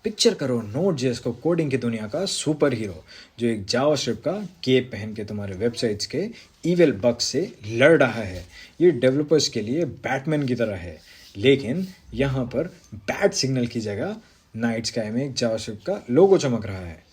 Picture करो नोड.जेएस को coding की दुनिया का सुपर हीरो जो एक जावास्क्रिप्ट का केप पहन के तुम्हारे वेबसाइट्स के इविल बग्स से लड़ रहा है। ये डेवलपर्स के लिए बैटमैन की तरह है, लेकिन यहाँ पर बैट सिग्नल की जगह नाइट स्काई में एक जावास्क्रिप्ट का लोगो चमक रहा है।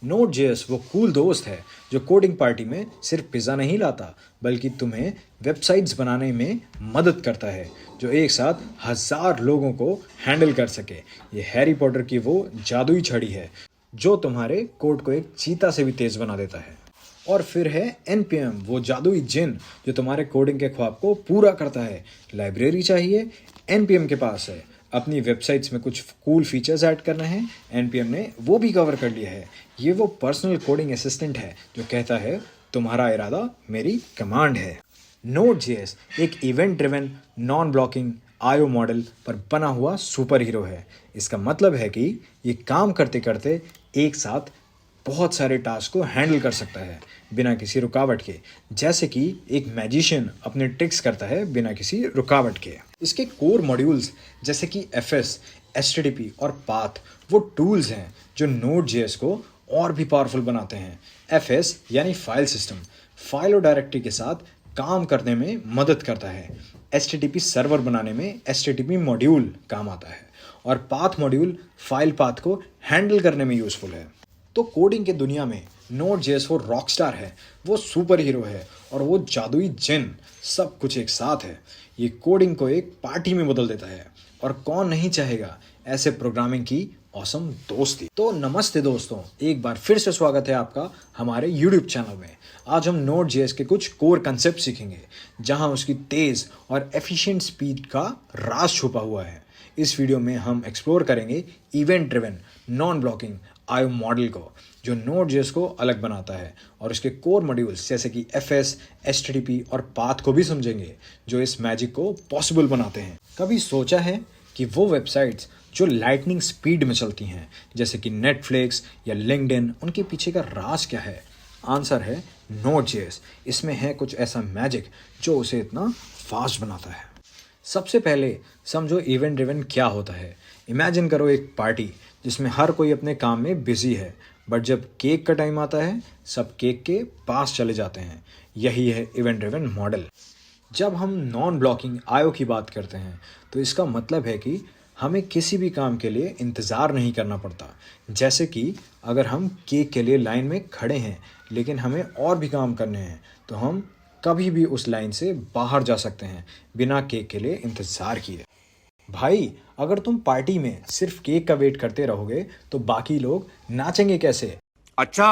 नोड.जेएस वो कूल दोस्त है जो कोडिंग पार्टी में सिर्फ पिज़्ज़ा नहीं लाता, बल्कि तुम्हें वेबसाइट्स बनाने में मदद करता है जो एक साथ 1000 लोगों को हैंडल कर सके। ये हैरी पॉटर की वो जादुई छड़ी है जो तुम्हारे कोड को एक चीता से भी तेज बना देता है। और फिर है NPM, वो जादुई जिन जो तुम्हारे कोडिंग के ख्वाब को पूरा करता है। लाइब्रेरी चाहिए, NPM के पास है। अपनी वेबसाइट्स में कुछ कूल फीचर्स ऐड करना है, NPM ने वो भी कवर कर लिया है। ये वो पर्सनल कोडिंग असिस्टेंट है जो कहता है तुम्हारा इरादा मेरी कमांड है। नोड.जेएस एक event driven non blocking IO model पर बना हुआ सुपर हीरो है। इसका मतलब है कि ये काम करते करते एक साथ बहुत सारे टास्क को हैंडल कर सकता है बिना किसी रुकावट के, जैसे कि एक मैजिशियन अपने ट्रिक्स करता है बिना किसी रुकावट के। इसके कोर मॉड्यूल्स जैसे कि FS, HTTP और पाथ वो टूल्स हैं जो नोड.जेएस को और भी पावरफुल बनाते हैं। FS यानी फाइल सिस्टम, फाइल और डायरेक्टरी के साथ काम करने में मदद करता है। HTTP सर्वर बनाने में HTTP मॉड्यूल काम आता है और पाथ मॉड्यूल फाइल पाथ को हैंडल करने में यूज़फुल है। तो कोडिंग के दुनिया में नोड.जेएस वो रॉकस्टार है, वो सुपर हीरो है और वो जादुई जिन, सब कुछ एक साथ है। ये कोडिंग को एक पार्टी में बदल देता है और कौन नहीं चाहेगा ऐसे प्रोग्रामिंग की ऑसम दोस्ती। तो नमस्ते दोस्तों, एक बार फिर से स्वागत है आपका हमारे YouTube चैनल में। आज हम नोड.जेएस के कुछ कोर कंसेप्ट सीखेंगे जहां उसकी तेज और एफिशिएंट स्पीड का राज छुपा हुआ है। इस वीडियो में हम एक्सप्लोर करेंगे event driven non blocking IO model को जो नोड.जेएस को अलग बनाता है, और उसके कोर मॉड्यूल्स जैसे कि FS, HTTP और पाथ को भी समझेंगे जो इस मैजिक को पॉसिबल बनाते हैं। कभी सोचा है कि वो वेबसाइट्स जो लाइटनिंग स्पीड में चलती हैं जैसे कि नेटफ्लिक्स या लिंक्डइन, उनके पीछे का राज क्या है? आंसर है नोड.जेएस। इसमें है कुछ ऐसा मैजिक जो उसे इतना फास्ट बनाता है। सबसे पहले समझो इवेंट ड्रिवन क्या होता है। इमेजिन करो एक पार्टी जिसमें हर कोई अपने काम में बिजी है, बट जब केक का टाइम आता है सब केक के पास चले जाते हैं। यही है इवेंट ड्रिवन मॉडल। जब हम नॉन ब्लॉकिंग IO की बात करते हैं तो इसका मतलब है कि हमें किसी भी काम के लिए इंतज़ार नहीं करना पड़ता। जैसे कि अगर हम केक के लिए लाइन में खड़े हैं लेकिन हमें और भी काम करने हैं तो हम कभी भी उस लाइन से बाहर जा सकते हैं बिना केक के लिए इंतज़ार किए। भाई, अगर तुम पार्टी में सिर्फ केक का वेट करते रहोगे तो बाकी लोग नाचेंगे कैसे? अच्छा,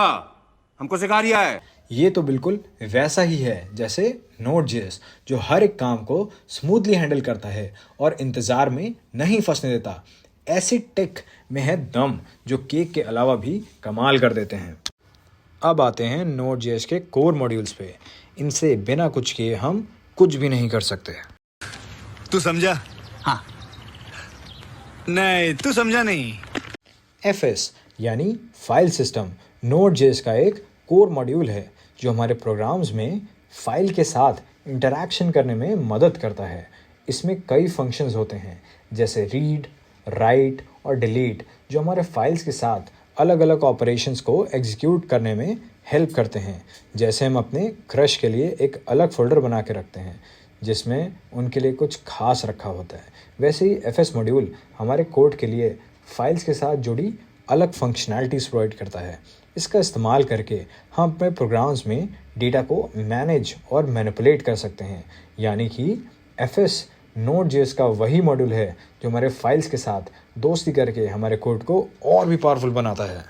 हमको सिखा रिया है। ये तो बिल्कुल वैसा ही है जैसे नोड.जेएस जो हर एक काम को स्मूथली हैंडल करता है और इंतज़ार में नहीं फंसने देता। ऐसी टेक में है दम जो केक के अलावा भी कमाल कर देते हैं। अब आते हैं नोड.जेएस के कोर मॉड्यूल्स पे। इनसे बिना कुछ किए हम कुछ भी नहीं कर सकते। तू समझा? हाँ। नहीं, तू समझा नहीं। FS यानी फाइल सिस्टम नोड.जेएस का एक कोर मॉड्यूल है जो हमारे प्रोग्राम्स में फाइल के साथ इंटरैक्शन करने में मदद करता है। इसमें कई फंक्शंस होते हैं जैसे रीड, राइट और डिलीट जो हमारे फाइल्स के साथ अलग अलग ऑपरेशंस को एग्जीक्यूट करने में हेल्प करते हैं। जैसे हम अपने क्रश के लिए एक अलग फोल्डर बना के रखते हैं जिसमें उनके लिए कुछ खास रखा होता है, वैसे ही FS मॉड्यूल हमारे कोड के लिए फाइल्स के साथ जुड़ी अलग फंक्शनैलिटीज़ प्रोवाइड करता है। इसका इस्तेमाल करके हम अपने प्रोग्राम्स में डेटा को मैनेज और मैनिपुलेट कर सकते हैं। यानी कि FS नोड.जेएस का वही मॉड्यूल है जो हमारे फाइल्स के साथ दोस्ती करके हमारे कोड को और भी पावरफुल बनाता है।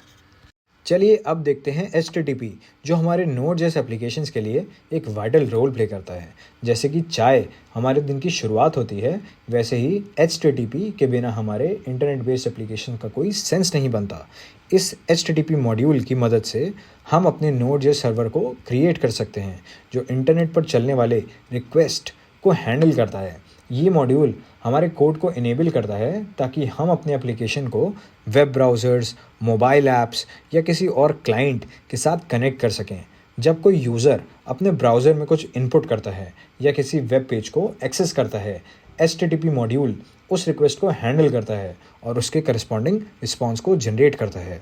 चलिए अब देखते हैं HTTP जो हमारे नोड.जेएस एप्लीकेशंस के लिए एक वाइटल रोल प्ले करता है। जैसे कि चाय हमारे दिन की शुरुआत होती है, वैसे ही HTTP के बिना हमारे इंटरनेट बेस्ड एप्लीकेशन का कोई सेंस नहीं बनता। इस HTTP मॉड्यूल की मदद से हम अपने नोड.जेएस सर्वर को क्रिएट कर सकते हैं जो इंटरनेट पर चलने वाले रिक्वेस्ट को हैंडल करता है। ये मॉड्यूल हमारे कोड को इनेबल करता है ताकि हम अपने एप्लीकेशन को वेब ब्राउज़र्स, मोबाइल ऐप्स या किसी और क्लाइंट के साथ कनेक्ट कर सकें। जब कोई यूज़र अपने ब्राउज़र में कुछ इनपुट करता है या किसी वेब पेज को एक्सेस करता है, HTTP मॉड्यूल उस रिक्वेस्ट को हैंडल करता है और उसके करस्पॉन्डिंग रिस्पॉन्स को जनरेट करता है।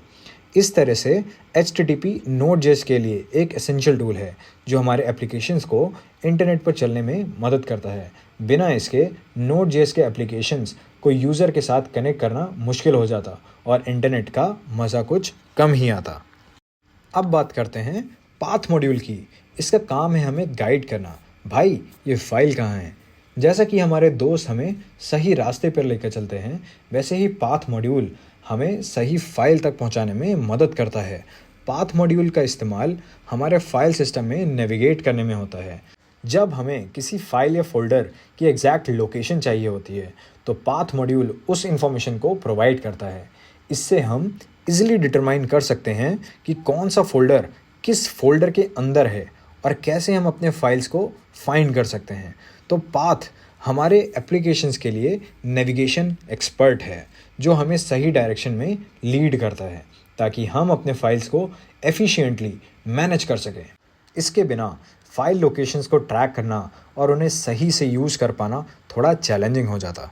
इस तरह से HTTP Node.js के लिए एक एसेंशियल टूल है जो हमारे एप्लीकेशंस को इंटरनेट पर चलने में मदद करता है। बिना इसके Node.js के एप्लीकेशंस को यूज़र के साथ कनेक्ट करना मुश्किल हो जाता और इंटरनेट का मज़ा कुछ कम ही आता। अब बात करते हैं पाथ मॉड्यूल की। इसका काम है हमें गाइड करना, भाई ये फाइल कहाँ है। जैसा कि हमारे दोस्त हमें सही रास्ते पर लेकर चलते हैं, वैसे ही पाथ मॉड्यूल हमें सही फाइल तक पहुंचाने में मदद करता है। पाथ मॉड्यूल का इस्तेमाल हमारे फाइल सिस्टम में नेविगेट करने में होता है। जब हमें किसी फाइल या फोल्डर की एग्जैक्ट लोकेशन चाहिए होती है तो पाथ मॉड्यूल उस इंफॉर्मेशन को प्रोवाइड करता है। इससे हम इजीली डिटरमाइन कर सकते हैं कि कौन सा फोल्डर किस फोल्डर के अंदर है और कैसे हम अपने फाइल्स को फाइंड कर सकते हैं। तो पाथ हमारे एप्लीकेशंस के लिए नेविगेशन एक्सपर्ट है जो हमें सही डायरेक्शन में लीड करता है ताकि हम अपने फाइल्स को एफिशिएंटली मैनेज कर सकें। इसके बिना फाइल लोकेशंस को ट्रैक करना और उन्हें सही से यूज़ कर पाना थोड़ा चैलेंजिंग हो जाता।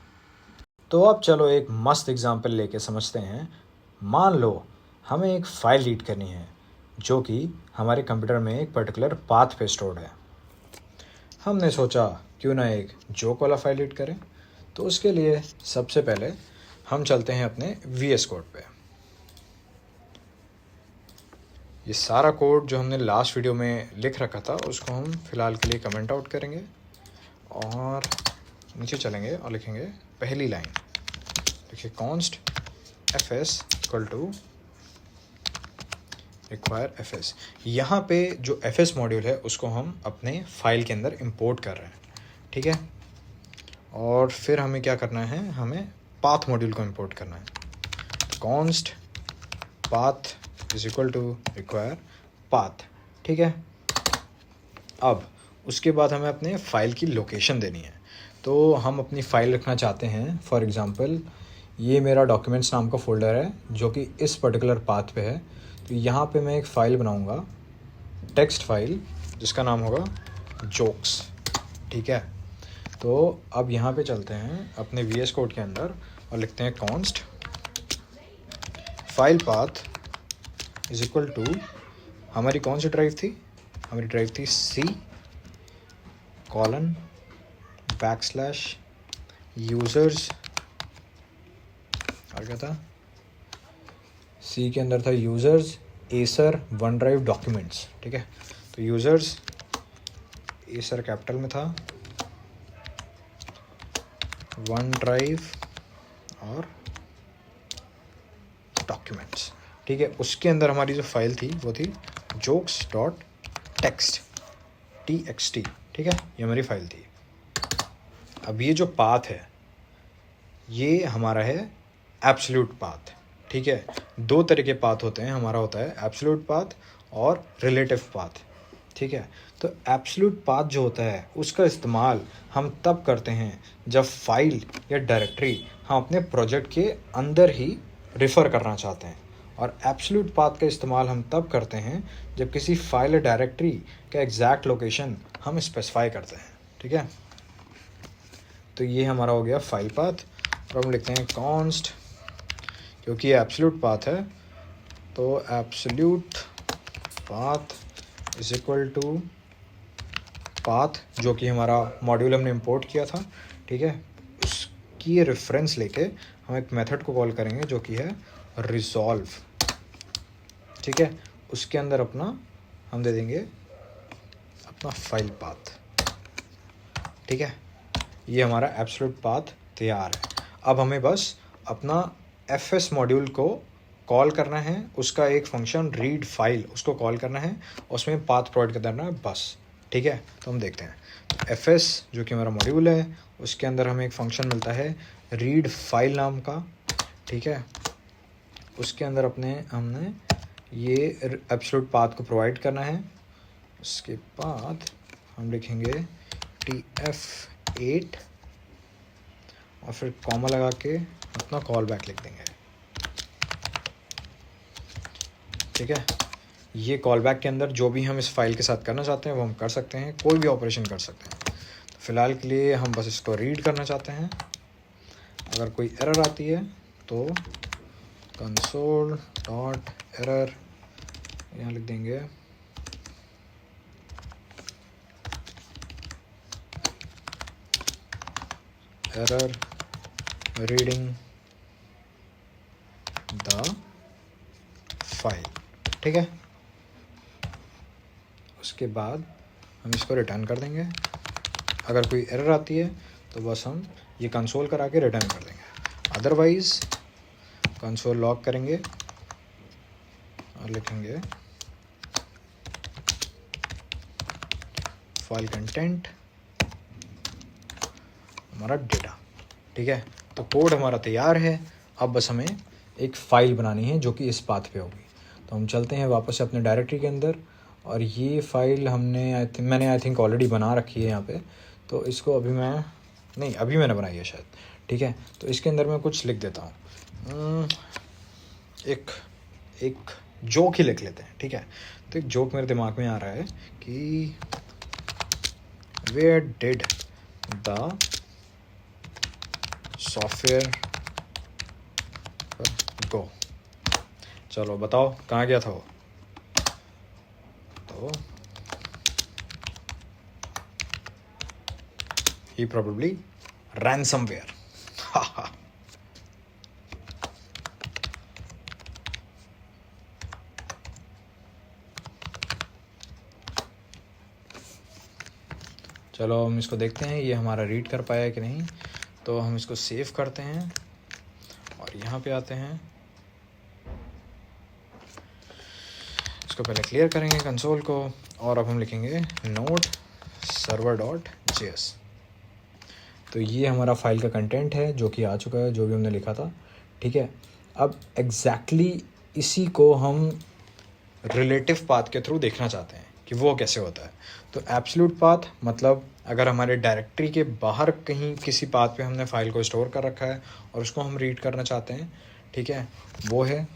तो अब चलो एक मस्त एग्जांपल लेके समझते हैं। मान लो हमें एक फ़ाइल रीड करनी है जो कि हमारे कंप्यूटर में एक पर्टिकुलर पाथ पे स्टोर्ड है। हमने सोचा क्यों ना एक जोक वाला फाइल रीड करें। तो उसके लिए सबसे पहले हम चलते हैं अपने VS कोड पे। ये सारा कोड जो हमने लास्ट वीडियो में लिख रखा था उसको हम फ़िलहाल के लिए कमेंट आउट करेंगे और नीचे चलेंगे और लिखेंगे पहली लाइन, देखिए const fs equal to require fs। यहाँ पे जो fs मॉड्यूल है उसको हम अपने फाइल के अंदर इंपोर्ट कर रहे हैं, ठीक है। और फिर हमें क्या करना है, हमें पाथ मॉड्यूल को इंपोर्ट करना है। const path is equal to require path, ठीक है। अब उसके बाद हमें अपने फाइल की लोकेशन देनी है। तो हम अपनी फ़ाइल रखना चाहते हैं, फॉर एग्ज़ाम्पल ये मेरा डॉक्यूमेंट्स नाम का फ़ोल्डर है जो कि इस पर्टिकुलर पाथ पे है। तो यहाँ पे मैं एक फ़ाइल बनाऊँगा, टेक्स्ट फाइल, जिसका नाम होगा जोक्स, ठीक है। तो अब यहाँ पे चलते हैं अपने VS कोड के अंदर और लिखते हैं const file path is equal to, हमारी कौन सी ड्राइव थी, हमारी ड्राइव थी C /users, और क्या था, C के अंदर था users Acer one drive documents, ठीक है। तो यूज़र्स एसर कैपिटल में था, वन ड्राइव और डॉक्यूमेंट्स, ठीक है। उसके अंदर हमारी जो फाइल थी वो थी jokes.txt, ठीक है, ये हमारी फाइल थी। अब ये जो पाथ है ये हमारा है एब्सोल्यूट पाथ, ठीक है। दो तरह के पाथ होते हैं, हमारा होता है एब्सोल्यूट पाथ और रिलेटिव पाथ, ठीक है। तो एब्सोल्यूट पाथ जो होता है उसका इस्तेमाल हम तब करते हैं जब फाइल या डायरेक्टरी हम अपने प्रोजेक्ट के अंदर ही रेफ़र करना चाहते हैं, और एब्सोल्यूट पाथ का इस्तेमाल हम तब करते हैं जब किसी फाइल या डायरेक्टरी का एग्जैक्ट लोकेशन हम स्पेसिफाई करते हैं, ठीक है। तो ये हमारा हो गया फाइल पाथ और हम लिखते हैं const, क्योंकि ये एब्सोल्यूट पाथ है तो absolute path is equal to path जो कि हमारा मॉड्यूल हमने इंपोर्ट किया था, ठीक है। उसकी रेफरेंस लेके हम एक मेथड को कॉल करेंगे जो कि है रिजॉल्व, ठीक है। उसके अंदर अपना हम दे देंगे अपना फाइल पाथ, ठीक है। ये हमारा एब्सोल्यूट पाथ तैयार है। अब हमें बस अपना fs मॉड्यूल को कॉल करना है, उसका एक फंक्शन रीड फाइल उसको कॉल करना है, उसमें पाथ प्रोवाइड कर देना है बस, ठीक है। तो हम देखते हैं fs जो कि हमारा मॉड्यूल है उसके अंदर हमें एक फंक्शन मिलता है रीड फाइल नाम का, ठीक है। उसके अंदर हमने ये एब्सोल्यूट पाथ को प्रोवाइड करना है। उसके बाद हम लिखेंगे tf8 और फिर कॉमा लगा के अपना कॉल बैक लिख देंगे, ठीक है। ये कॉल बैक के अंदर जो भी हम इस फाइल के साथ करना चाहते हैं वो हम कर सकते हैं, कोई भी ऑपरेशन कर सकते हैं। तो फ़िलहाल के लिए हम बस इसको रीड करना चाहते हैं। अगर कोई एरर आती है तो कंसोल डॉट एरर यहाँ लिख देंगे एरर रीडिंग द फाइल, ठीक है। उसके बाद हम इसको रिटर्न कर देंगे। अगर कोई एरर आती है तो बस हम ये कंसोल करा के रिटर्न कर देंगे, अदरवाइज़ कंसोल लॉक करेंगे और लिखेंगे फाइल कंटेंट हमारा डेटा, ठीक है। तो कोड हमारा तैयार है। अब बस हमें एक फ़ाइल बनानी है जो कि इस पाथ पे होगी। तो हम चलते हैं वापस से अपने डायरेक्टरी के अंदर, और ये फ़ाइल मैंने आई थिंक ऑलरेडी बना रखी है यहाँ पे। तो इसको अभी मैंने बनाई है शायद, ठीक है। तो इसके अंदर मैं कुछ लिख देता हूँ, एक जोक ही लिख लेते हैं, ठीक है। तो एक जोक मेरे दिमाग में आ रहा है कि वेयर डिड द सॉफ्टवेयर गो। चलो बताओ कहाँ गया था वो। तो he probably ran somewhere. चलो हम इसको देखते हैं ये हमारा रीड कर पाया है कि नहीं। तो हम इसको सेव करते हैं और यहाँ पे आते हैं, इसको पहले क्लियर करेंगे कंसोल को, और अब हम लिखेंगे नोड सर्वर डॉट जेएस। तो ये हमारा फाइल का कंटेंट है जो कि आ चुका है, जो भी हमने लिखा था, ठीक है। अब एग्जैक्टली इसी को हम रिलेटिव पाथ के थ्रू देखना चाहते हैं कि वो कैसे होता है। तो एब्सोल्यूट पाथ मतलब अगर हमारे डायरेक्टरी के बाहर कहीं किसी पाथ पे हमने फाइल को स्टोर कर रखा है और उसको हम रीड करना चाहते हैं, ठीक है, वो है।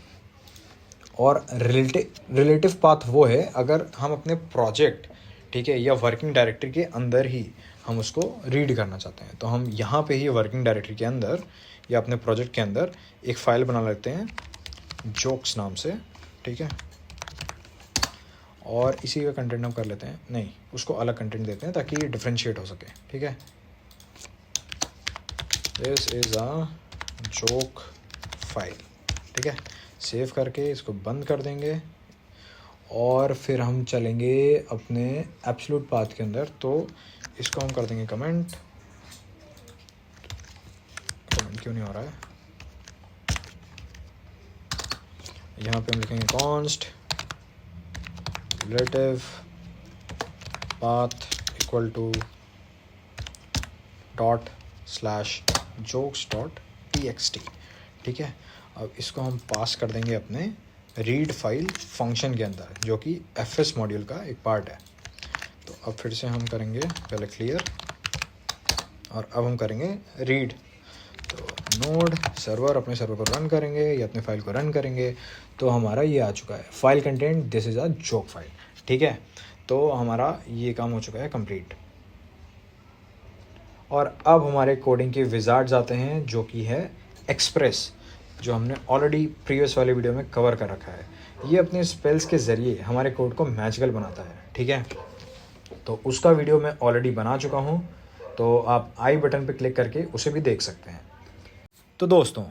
और रिलेटिव पाथ वो है अगर हम अपने प्रोजेक्ट, ठीक है, या वर्किंग डायरेक्टरी के अंदर ही हम उसको रीड करना चाहते हैं। तो हम यहाँ पे ही वर्किंग डायरेक्टरी के अंदर या अपने प्रोजेक्ट के अंदर एक फ़ाइल बना लेते हैं जोक्स नाम से, ठीक है। और इसी का कंटेंट हम कर लेते हैं, नहीं उसको अलग कंटेंट देते हैं ताकि ये डिफ्रेंशिएट हो सके, ठीक है। This is a joke file, ठीक है। सेव करके इसको बंद कर देंगे और फिर हम चलेंगे अपने एब्सोल्यूट पाथ के अंदर। तो इसको हम कर देंगे कमेंट क्यों नहीं हो रहा है। यहाँ पे हम लिखेंगे const relative path equal to dot slash jokes dot txt, ठीक है। अब इसको हम पास कर देंगे अपने रीड फाइल फंक्शन के अंदर, जो कि fs मॉड्यूल का एक पार्ट है। तो अब फिर से हम करेंगे पहले क्लियर और अब हम करेंगे रीड। तो नोड सर्वर अपने सर्वर को रन करेंगे या अपने फाइल को रन करेंगे। तो हमारा ये आ चुका है file content, this is a joke file, ठीक है। तो हमारा ये काम हो चुका है कंप्लीट। और अब हमारे कोडिंग के विजार्ड्स आते हैं जो कि है एक्सप्रेस, जो हमने ऑलरेडी प्रीवियस वाले वीडियो में कवर कर रखा है। ये अपने स्पेल्स के ज़रिए हमारे कोड को मैजिकल बनाता है, ठीक है। तो उसका वीडियो मैं ऑलरेडी बना चुका हूँ, तो आप आई बटन पर क्लिक करके उसे भी देख सकते हैं। तो दोस्तों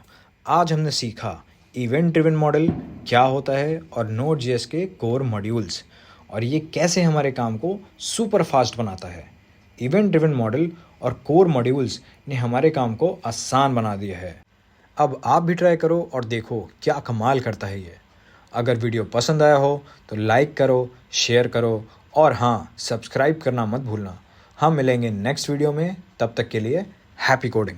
आज हमने सीखा इवेंट ड्रिवन मॉडल क्या होता है और Node.js के कोर मॉड्यूल्स, और ये कैसे हमारे काम को सुपर फास्ट बनाता है। इवेंट ड्रिवन मॉडल और कोर मॉड्यूल्स ने हमारे काम को आसान बना दिया है। अब आप भी ट्राई करो और देखो क्या कमाल करता है ये। अगर वीडियो पसंद आया हो तो लाइक करो, शेयर करो और हाँ, सब्सक्राइब करना मत भूलना। हम मिलेंगे नेक्स्ट वीडियो में, तब तक के लिए हैप्पी कोडिंग।